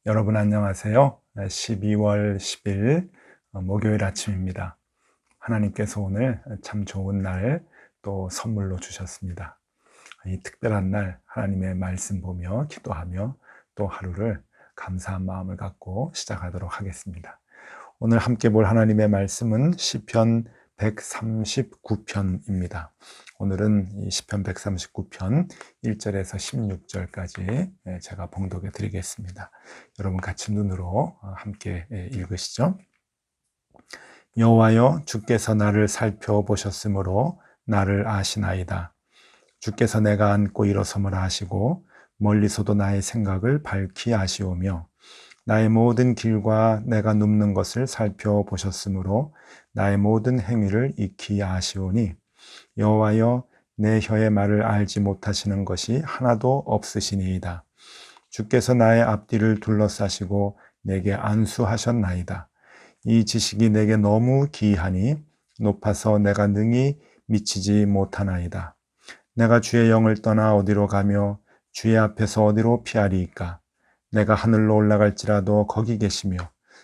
여러분 안녕하세요. 12월 10일 목요일 아침입니다. 하나님께서 오늘 참 좋은 날 또 선물로 주셨습니다. 이 특별한 날 하나님의 말씀 보며 기도하며 또 하루를 감사한 마음을 갖고 시작하도록 하겠습니다. 오늘 함께 볼 하나님의 말씀은 시편 139편입니다. 오늘은 이 시편 139편 1절에서 16절까지 제가 봉독해 드리겠습니다. 여러분 같이 눈으로 함께 읽으시죠. 여호와여, 주께서 나를 살펴보셨으므로 나를 아시나이다. 주께서 내가 앉고 일어섬을 아시고 멀리서도 나의 생각을 밝히 아시오며 나의 모든 길과 내가 눕는 것을 살펴보셨으므로 나의 모든 행위를 익히 아시오니 여호와여, 내 혀의 말을 알지 못하시는 것이 하나도 없으시니이다. 주께서 나의 앞뒤를 둘러싸시고 내게 안수하셨나이다. 이 지식이 내게 너무 기이하니 높아서 내가 능히 미치지 못하나이다. 내가 주의 영을 떠나 어디로 가며 주의 앞에서 어디로 피하리이까? 내가 하늘로 올라갈지라도 거기 계시며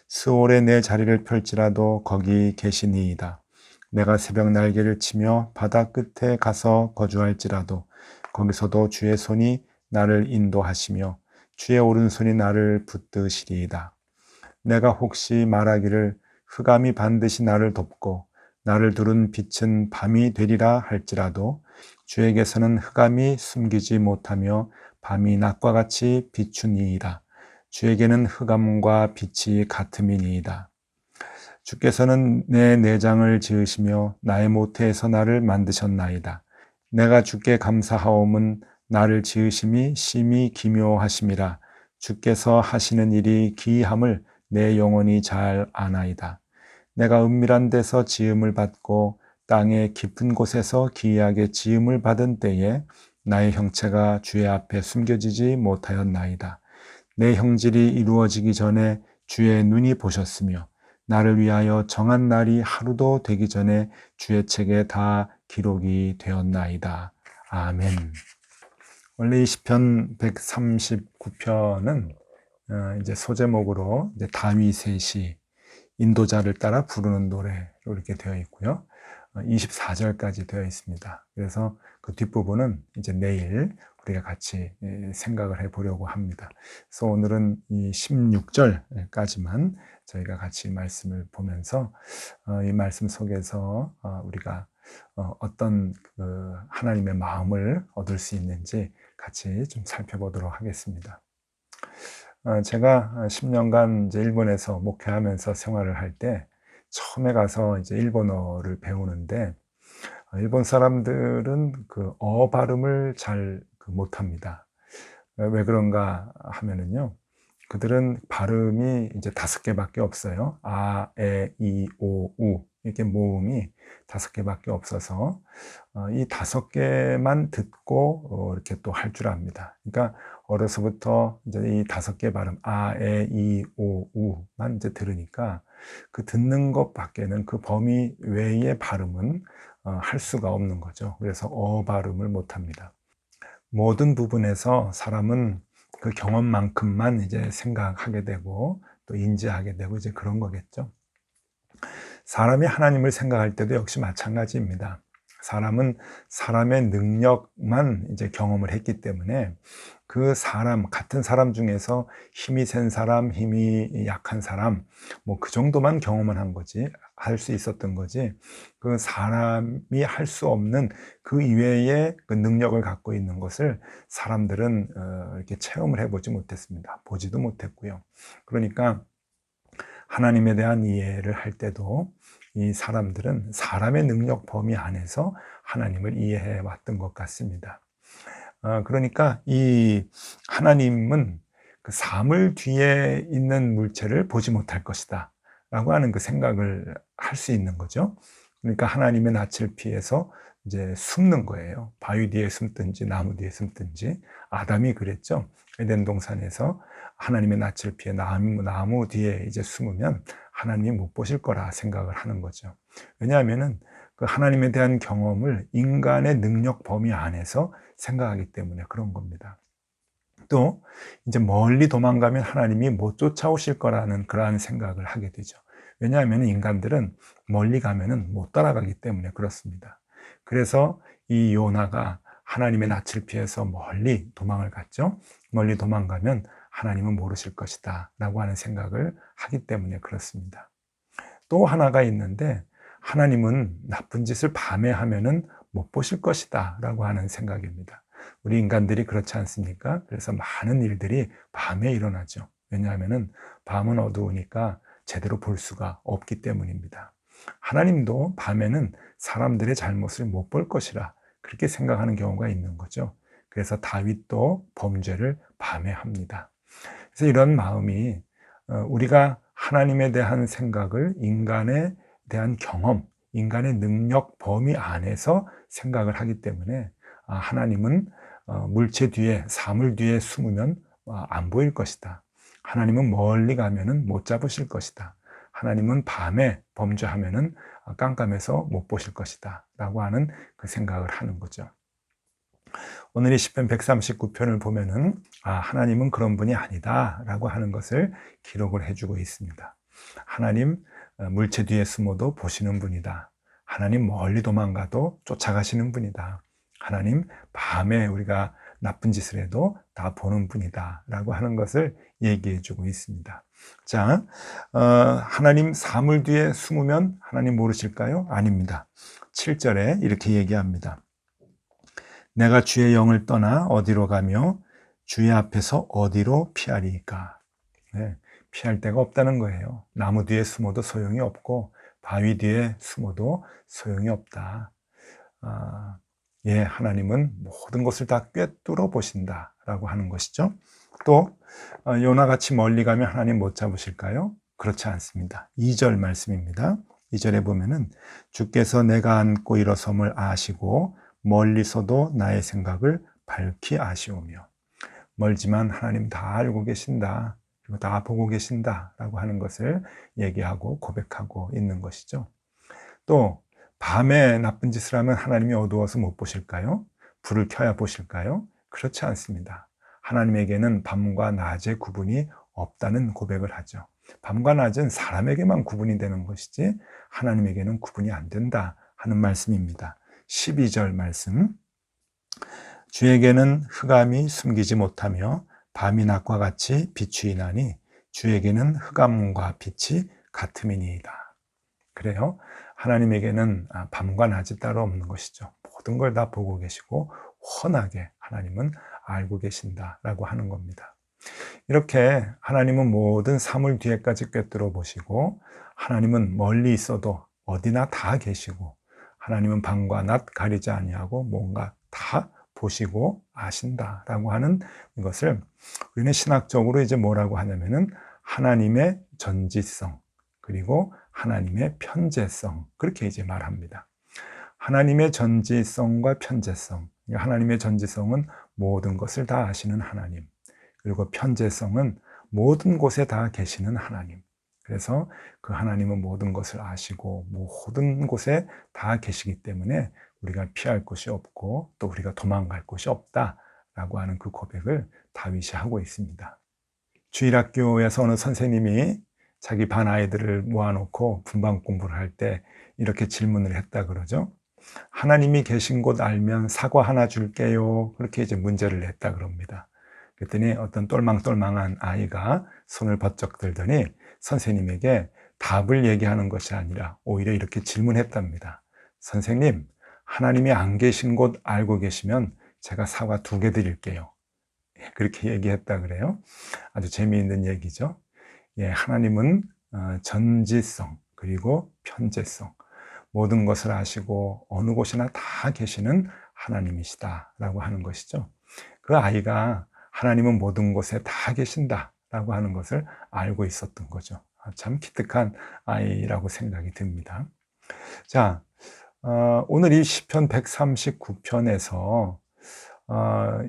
스올에 내 자리를 펼지라도 거기 계시니이다. 내가 새벽 날개를 치며 바다 끝에 가서 거주할지라도 거기서도 주의 손이 나를 인도하시며 주의 오른손이 나를 붙드시리이다. 내가 혹시 말하기를 흑암이 반드시 나를 덮고 나를 두른 빛은 밤이 되리라 할지라도 주에게서는 흑암이 숨기지 못하며 밤이 낮과 같이 비추니이다. 주에게는 흑암과 빛이 같음이니이다. 주께서는 내 내장을 지으시며 나의 모태에서 나를 만드셨나이다. 내가 주께 감사하옴은 나를 지으심이 심히 기묘하심이라. 주께서 하시는 일이 기이함을 내 영혼이 잘 아나이다. 내가 은밀한 데서 지음을 받고 땅의 깊은 곳에서 기이하게 지음을 받은 때에 나의 형체가 주의 앞에 숨겨지지 못하였나이다. 내 형질이 이루어지기 전에 주의 눈이 보셨으며 나를 위하여 정한 날이 하루도 되기 전에 주의 책에 다 기록이 되었나이다. 아멘. 원래 이 시편 139편은 이제 소제목으로 이제 다윗의 시, 인도자를 따라 부르는 노래로 이렇게 되어 있고요. 24절까지 되어 있습니다. 그래서 그 뒷부분은 이제 내일 우리가 같이 생각을 해 보려고 합니다. 그래서 오늘은 이 16절까지만 저희가 같이 말씀을 보면서 이 말씀 속에서 우리가 어떤 그 하나님의 마음을 얻을 수 있는지 같이 좀 살펴보도록 하겠습니다. 제가 10년간 이제 일본에서 목회하면서 생활을 할 때 처음에 가서 이제 일본어를 배우는데 일본 사람들은 그 발음을 잘 못합니다. 왜 그런가 하면은요, 그들은 발음이 이제 5개밖에 없어요. 아, 에, 이, 오, 우 이렇게 모음이 5개밖에 없어서 이 5개만 듣고 이렇게 또 할 줄 압니다. 그러니까 어려서부터 이제 이 5개 발음 아, 에, 이, 오, 우만 이제 들으니까 그 듣는 것 밖에는 그 범위 외의 발음은 할 수가 없는 거죠. 그래서 발음을 못 합니다. 모든 부분에서 사람은 그 경험만큼만 이제 생각하게 되고 또 인지하게 되고 이제 그런 거겠죠. 사람이 하나님을 생각할 때도 역시 마찬가지입니다. 사람은 사람의 능력만 이제 경험을 했기 때문에 그 사람, 같은 사람 중에서 힘이 센 사람, 힘이 약한 사람, 뭐 그 정도만 경험을 한 거지, 할 수 있었던 거지, 그 사람이 할 수 없는 그 이외의 그 능력을 갖고 있는 것을 사람들은 이렇게 체험을 해보지 못했습니다. 보지도 못했고요. 그러니까 하나님에 대한 이해를 할 때도 이 사람들은 사람의 능력 범위 안에서 하나님을 이해해 왔던 것 같습니다. 그러니까 이 하나님은 그 사물 뒤에 있는 물체를 보지 못할 것이다 라고 하는 그 생각을 할 수 있는 거죠. 그러니까 하나님의 낯을 피해서 이제 숨는 거예요. 바위 뒤에 숨든지 나무 뒤에 숨든지. 아담이 그랬죠. 에덴 동산에서 하나님의 낯을 피해 나무 뒤에 이제 숨으면 하나님이 못 보실 거라 생각을 하는 거죠. 왜냐하면은 그 하나님에 대한 경험을 인간의 능력 범위 안에서 생각하기 때문에 그런 겁니다. 또 이제 멀리 도망가면 하나님이 못 쫓아오실 거라는 그러한 생각을 하게 되죠. 왜냐하면 인간들은 멀리 가면은 못 따라가기 때문에 그렇습니다. 그래서 이 요나가 하나님의 낯을 피해서 멀리 도망을 갔죠. 멀리 도망가면 하나님은 모르실 것이다 라고 하는 생각을 하기 때문에 그렇습니다. 또 하나가 있는데, 하나님은 나쁜 짓을 밤에 하면은 못 보실 것이다 라고 하는 생각입니다. 우리 인간들이 그렇지 않습니까? 그래서 많은 일들이 밤에 일어나죠. 왜냐하면은 밤은 어두우니까 제대로 볼 수가 없기 때문입니다. 하나님도 밤에는 사람들의 잘못을 못 볼 것이라 그렇게 생각하는 경우가 있는 거죠. 그래서 다윗도 범죄를 밤에 합니다. 그래서 이런 마음이 우리가 하나님에 대한 생각을 인간에 대한 경험, 인간의 능력 범위 안에서 생각을 하기 때문에 하나님은 물체 뒤에, 사물 뒤에 숨으면 안 보일 것이다. 하나님은 멀리 가면은 못 잡으실 것이다. 하나님은 밤에 범죄하면은 깜깜해서 못 보실 것이다 라고 하는 그 생각을 하는 거죠. 오늘 이 시편 139편을 보면은 하나님은 그런 분이 아니다 라고 하는 것을 기록을 해주고 있습니다. 하나님 물체 뒤에 숨어도 보시는 분이다. 하나님 멀리 도망가도 쫓아가시는 분이다. 하나님 밤에 우리가 나쁜 짓을 해도 다 보는 분이다 라고 하는 것을 얘기해 주고 있습니다. 자, 하나님 사물 뒤에 숨으면 하나님 모르실까요? 아닙니다. 7절에 이렇게 얘기합니다. 내가 주의 영을 떠나 어디로 가며 주의 앞에서 어디로 피하리까? 네, 피할 데가 없다는 거예요. 나무 뒤에 숨어도 소용이 없고 바위 뒤에 숨어도 소용이 없다. 하나님은 모든 것을 다 꿰뚫어 보신다라고 하는 것이죠. 또 요나같이 멀리 가면 하나님 못 잡으실까요? 그렇지 않습니다. 2절 말씀입니다. 2절에 보면은 주께서 내가 앉고 일어섬을 아시고 멀리서도 나의 생각을 밝히 아시오며, 멀지만 하나님 다 알고 계신다, 그리고 다 보고 계신다 라고 하는 것을 얘기하고 고백하고 있는 것이죠. 또 밤에 나쁜 짓을 하면 하나님이 어두워서 못 보실까요? 불을 켜야 보실까요? 그렇지 않습니다. 하나님에게는 밤과 낮의 구분이 없다는 고백을 하죠. 밤과 낮은 사람에게만 구분이 되는 것이지 하나님에게는 구분이 안 된다 하는 말씀입니다. 12절 말씀, 주에게는 흑암이 숨기지 못하며 밤이 낮과 같이 비추이나니 주에게는 흑암과 빛이 같음이니이다. 그래요. 하나님에게는 밤과 낮이 따로 없는 것이죠. 모든 걸 다 보고 계시고 훤하게 하나님은 알고 계신다라고 하는 겁니다. 이렇게 하나님은 모든 사물 뒤에까지 꿰뚫어 보시고, 하나님은 멀리 있어도 어디나 다 계시고, 하나님은 밤과 낮 가리지 아니하고 뭔가 다 보시고 아신다라고 하는 것을 우리는 신학적으로 이제 뭐라고 하냐면은 하나님의 전지성 그리고 하나님의 편재성, 그렇게 이제 말합니다. 하나님의 전지성과 편재성, 하나님의 전지성은 모든 것을 다 아시는 하나님, 그리고 편재성은 모든 곳에 다 계시는 하나님. 그래서 그 하나님은 모든 것을 아시고 모든 곳에 다 계시기 때문에 우리가 피할 곳이 없고 또 우리가 도망갈 곳이 없다라고 하는 그 고백을 다윗이 하고 있습니다. 주일학교에서 어느 선생님이 자기 반 아이들을 모아놓고 분반 공부를 할 때 이렇게 질문을 했다 그러죠. 하나님이 계신 곳 알면 사과 하나 줄게요. 그렇게 이제 문제를 냈다 그럽니다. 그랬더니 어떤 똘망똘망한 아이가 손을 번쩍 들더니 선생님에게 답을 얘기하는 것이 아니라 오히려 이렇게 질문했답니다. 선생님, 하나님이 안 계신 곳 알고 계시면 제가 사과 2개 드릴게요. 그렇게 얘기했다 그래요. 아주 재미있는 얘기죠. 하나님은 전지성 그리고 편재성, 모든 것을 아시고 어느 곳이나 다 계시는 하나님이시다라고 하는 것이죠. 그 아이가 하나님은 모든 곳에 다 계신다라고 하는 것을 알고 있었던 거죠. 참 기특한 아이라고 생각이 듭니다. 자, 오늘 이 시편 139편에서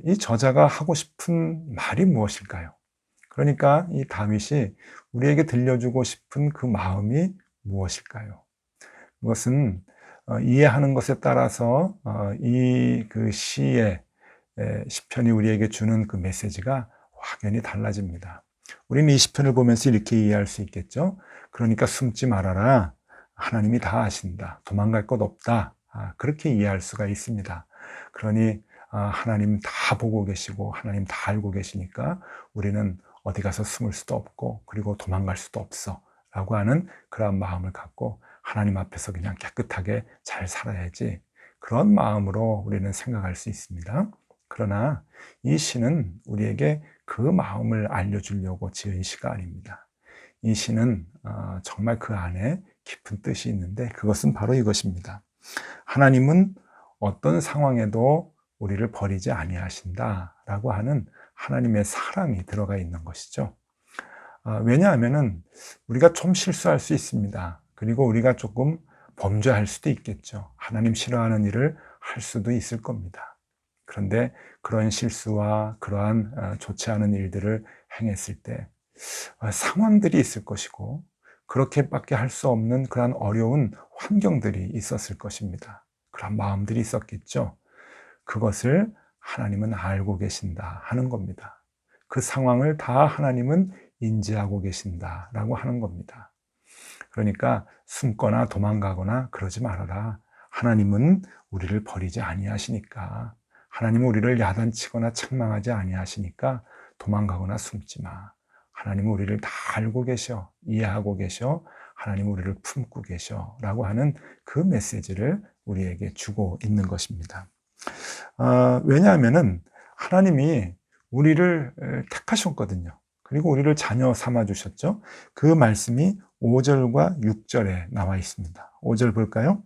이 저자가 하고 싶은 말이 무엇일까요? 그러니까 이 다윗이 우리에게 들려주고 싶은 그 마음이 무엇일까요? 그것은 이해하는 것에 따라서 이 그 시의 시편이 우리에게 주는 그 메시지가 확연히 달라집니다. 우리는 이 시편을 보면서 이렇게 이해할 수 있겠죠. 그러니까 숨지 말아라. 하나님이 다 아신다. 도망갈 것 없다. 그렇게 이해할 수가 있습니다. 그러니 하나님 다 보고 계시고 하나님 다 알고 계시니까 우리는 어디 가서 숨을 수도 없고 그리고 도망갈 수도 없어 라고 하는 그런 마음을 갖고 하나님 앞에서 그냥 깨끗하게 잘 살아야지, 그런 마음으로 우리는 생각할 수 있습니다. 그러나 이 시는 우리에게 그 마음을 알려주려고 지은 시가 아닙니다. 이 시는 정말 그 안에 깊은 뜻이 있는데 그것은 바로 이것입니다. 하나님은 어떤 상황에도 우리를 버리지 아니하신다라고 하는 하나님의 사랑이 들어가 있는 것이죠. 왜냐하면 우리가 좀 실수할 수 있습니다. 그리고 우리가 조금 범죄할 수도 있겠죠. 하나님 싫어하는 일을 할 수도 있을 겁니다. 그런데 그런 실수와 그러한 좋지 않은 일들을 행했을 때 상황들이 있을 것이고 그렇게밖에 할 수 없는 그런 어려운 환경들이 있었을 것입니다. 그런 마음들이 있었겠죠. 그것을 하나님은 알고 계신다 하는 겁니다. 그 상황을 다 하나님은 인지하고 계신다라고 하는 겁니다. 그러니까 숨거나 도망가거나 그러지 말아라. 하나님은 우리를 버리지 아니하시니까, 하나님은 우리를 야단치거나 책망하지 아니하시니까 도망가거나 숨지 마. 하나님은 우리를 다 알고 계셔, 이해하고 계셔, 하나님은 우리를 품고 계셔 라고 하는 그 메시지를 우리에게 주고 있는 것입니다. 왜냐하면 하나님이 우리를 택하셨거든요. 그리고 우리를 자녀 삼아 주셨죠. 그 말씀이 5절과 6절에 나와 있습니다. 5절 볼까요?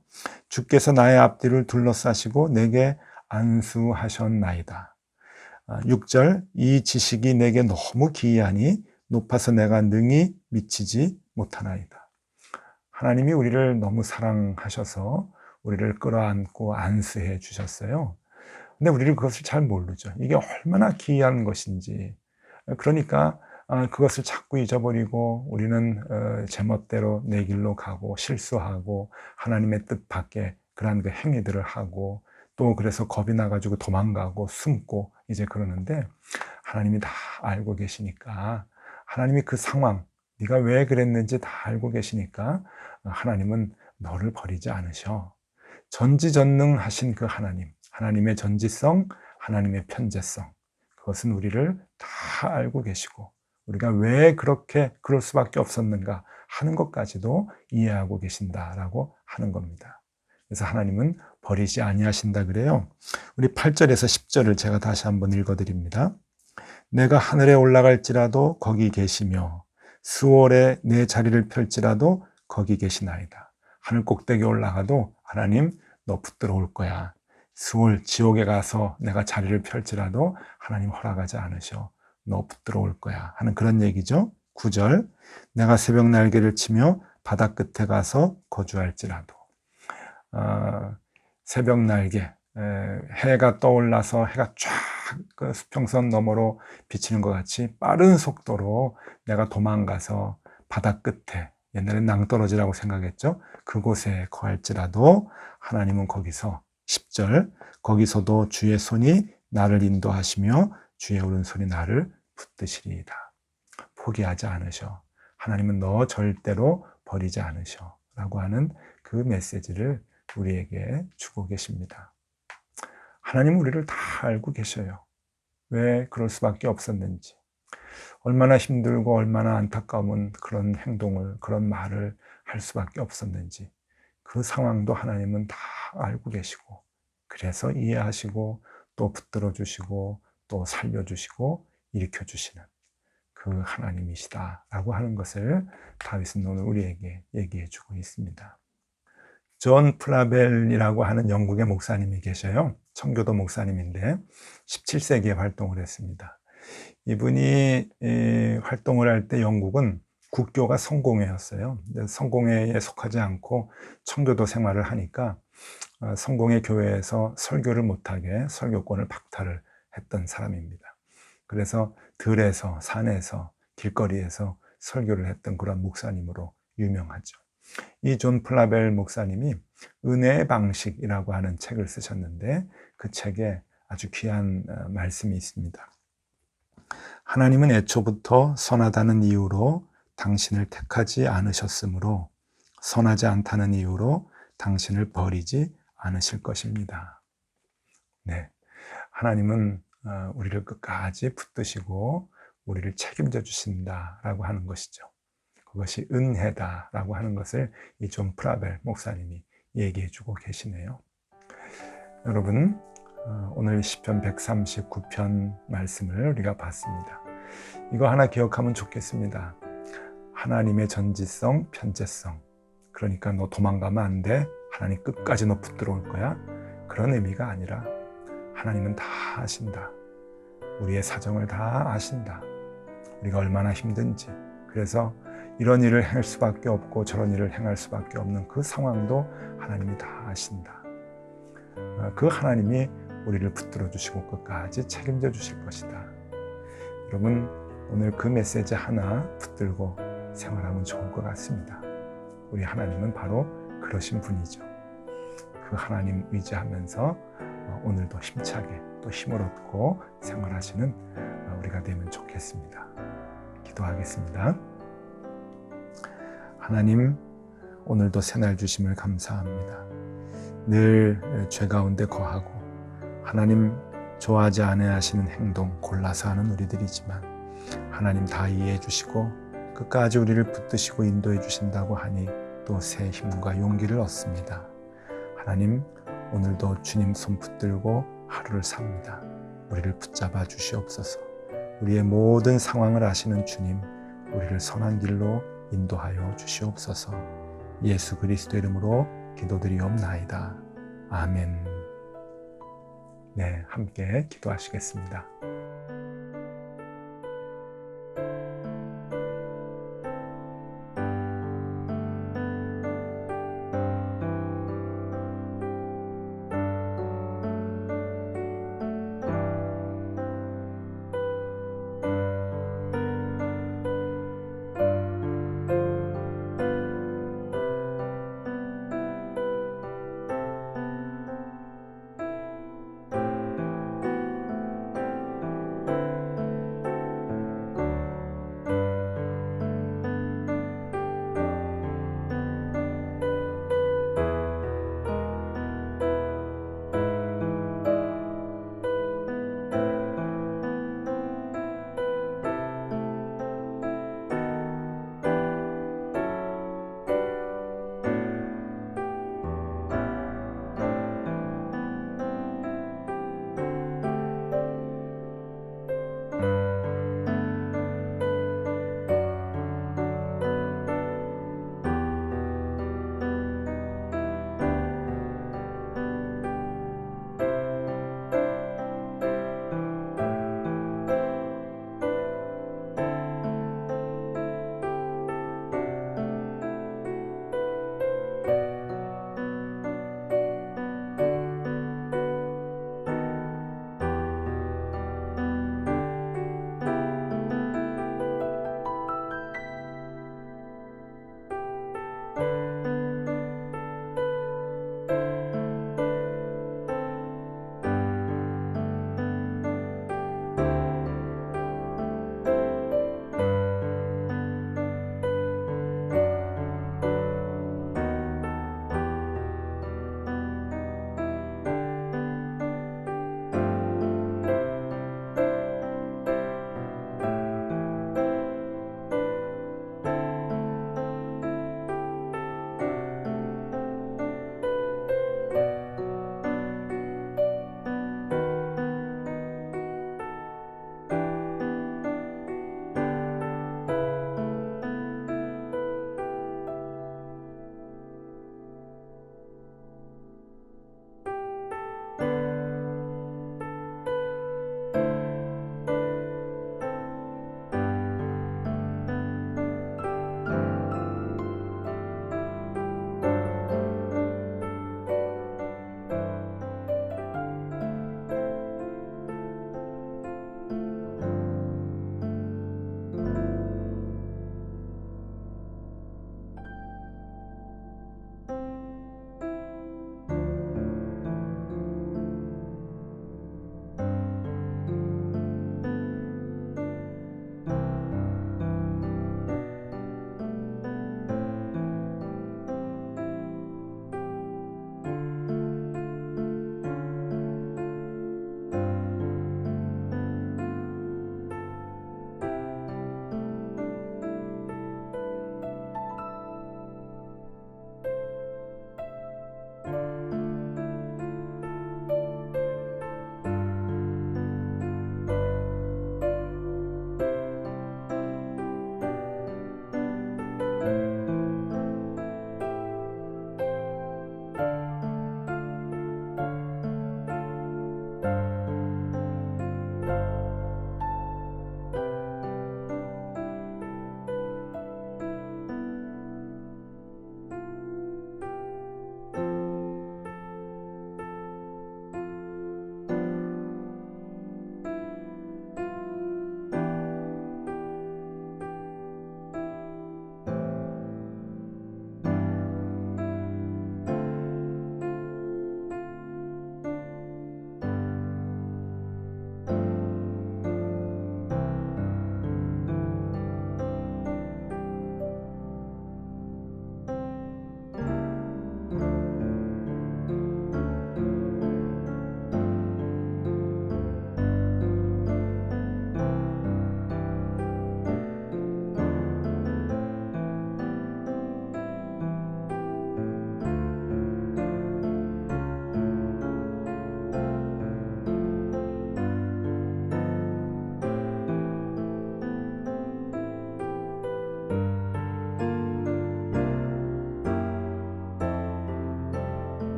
주께서 나의 앞뒤를 둘러싸시고 내게 안수하셨나이다. 6절, 이 지식이 내게 너무 기이하니 높아서 내가 능히 미치지 못하나이다. 하나님이 우리를 너무 사랑하셔서 우리를 끌어안고 안수해 주셨어요. 근데 우리는 그것을 잘 모르죠. 이게 얼마나 기이한 것인지. 그러니까 그것을 자꾸 잊어버리고 우리는 제멋대로 내 길로 가고 실수하고 하나님의 뜻 밖에 그러한 그 행위들을 하고 또 그래서 겁이 나가지고 도망가고 숨고 이제 그러는데, 하나님이 다 알고 계시니까, 하나님이 그 상황, 네가 왜 그랬는지 다 알고 계시니까 하나님은 너를 버리지 않으셔. 전지전능하신 그 하나님, 하나님의 전지성, 하나님의 편재성, 그것은 우리를 다 알고 계시고 우리가 왜 그렇게 그럴 수밖에 없었는가 하는 것까지도 이해하고 계신다라고 하는 겁니다. 그래서 하나님은 버리지 아니하신다 그래요. 우리 8절에서 10절을 제가 다시 한번 읽어드립니다. 내가 하늘에 올라갈지라도 거기 계시며 수월에 내 자리를 펼지라도 거기 계시나이다. 하늘 꼭대기 올라가도 하나님 너 붙들어 올 거야. 수월 지옥에 가서 내가 자리를 펼지라도 하나님 허락하지 않으셔. 너 붙들어 올 거야 하는 그런 얘기죠. 9절, 내가 새벽 날개를 치며 바다 끝에 가서 거주할지라도. 새벽 날개, 해가 떠올라서 해가 쫙 그 수평선 너머로 비치는 것 같이 빠른 속도로 내가 도망가서 바다 끝에, 옛날엔 낭떠러지라고 생각했죠. 그곳에 거할지라도 하나님은 거기서 10절, 거기서도 주의 손이 나를 인도하시며 주의 오른손이 나를 붙드시리이다. 포기하지 않으셔. 하나님은 너 절대로 버리지 않으셔 라고 하는 그 메시지를 우리에게 주고 계십니다. 하나님은 우리를 다 알고 계셔요. 왜 그럴 수밖에 없었는지, 얼마나 힘들고 얼마나 안타까운 그런 행동을, 그런 말을 할 수밖에 없었는지, 그 상황도 하나님은 다 알고 계시고 그래서 이해하시고 또 붙들어 주시고 또 살려주시고 일으켜주시는 그 하나님이시다라고 하는 것을 다윗은 오늘 우리에게 얘기해 주고 있습니다. 존 플라벨이라고 하는 영국의 목사님이 계셔요. 청교도 목사님인데 17세기에 활동을 했습니다. 이분이 활동을 할 때 영국은 국교가 성공회였어요. 성공회에 속하지 않고 청교도 생활을 하니까 성공회 교회에서 설교를 못하게 설교권을 박탈을 했던 사람입니다. 그래서 들에서, 산에서, 길거리에서 설교를 했던 그런 목사님으로 유명하죠. 이 존 플라벨 목사님이 은혜의 방식이라고 하는 책을 쓰셨는데 그 책에 아주 귀한 말씀이 있습니다. 하나님은 애초부터 선하다는 이유로 당신을 택하지 않으셨으므로 선하지 않다는 이유로 당신을 버리지 않으실 것입니다. 네, 하나님은 우리를 끝까지 붙드시고 우리를 책임져 주신다라고 하는 것이죠. 그것이 은혜다라고 하는 것을 이 존 프라벨 목사님이 얘기해 주고 계시네요. 여러분, 오늘 시편 139편 말씀을 우리가 봤습니다. 이거 하나 기억하면 좋겠습니다. 하나님의 전지성, 편재성. 그러니까 너 도망가면 안 돼. 하나님 끝까지 너 붙들어 올 거야. 그런 의미가 아니라 하나님은 다 아신다. 우리의 사정을 다 아신다. 우리가 얼마나 힘든지. 그래서 이런 일을 행할 수밖에 없고 저런 일을 행할 수밖에 없는 그 상황도 하나님이 다 아신다. 그 하나님이 우리를 붙들어 주시고 끝까지 책임져 주실 것이다. 여러분, 오늘 그 메시지 하나 붙들고 생활하면 좋을 것 같습니다. 우리 하나님은 바로 그러신 분이죠. 그 하나님 의지하면서 오늘도 힘차게 또 힘을 얻고 생활하시는 우리가 되면 좋겠습니다. 기도하겠습니다. 하나님, 오늘도 새날 주심을 감사합니다. 늘 죄 가운데 거하고 하나님 좋아하지 않으시는 행동 골라서 하는 우리들이지만 하나님 다 이해해 주시고 끝까지 우리를 붙드시고 인도해 주신다고 하니 또 새 힘과 용기를 얻습니다. 하나님, 오늘도 주님 손 붙들고 하루를 삽니다. 우리를 붙잡아 주시옵소서. 우리의 모든 상황을 아시는 주님, 우리를 선한 길로 인도하여 주시옵소서. 예수 그리스도 이름으로 기도드리옵나이다. 아멘. 네, 함께 기도하시겠습니다.